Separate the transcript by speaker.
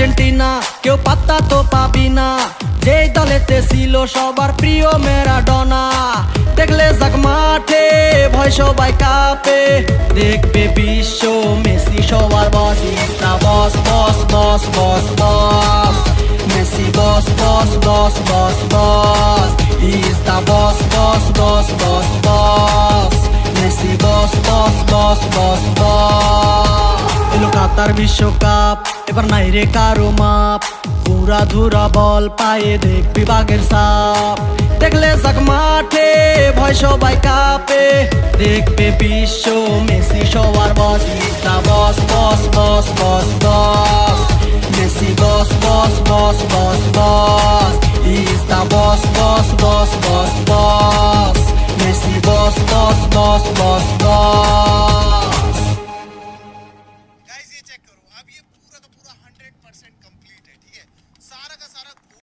Speaker 1: Argentina, কেউ পাত্তা তো পাবি না। যেই দলেতে ছিল সবার প্রিয় ম্যারাডোনা, দেখলে যাক মাঠে ভয় সবাই কাঁপে। দেখবে বিশ্ব মেসি সবার boss, is the boss boss boss boss boss. Messi boss boss boss boss boss, is the boss boss boss boss boss. Messi boss boss boss boss boss. এলো কাতার বিশ্বকাপ, এবার নাই রে কারো মাপ। পুরা ধুরা বল পায়ে দেখবি বাঘের সাপ। দেখলে যাক মাঠে ভয় সবাই কাঁপে। দেখবে বিশ্ব মেসি সবার boss, is the boss boss boss boss boss. Messi boss boss boss boss boss, is the boss boss boss boss boss. Messi boss boss boss boss boss.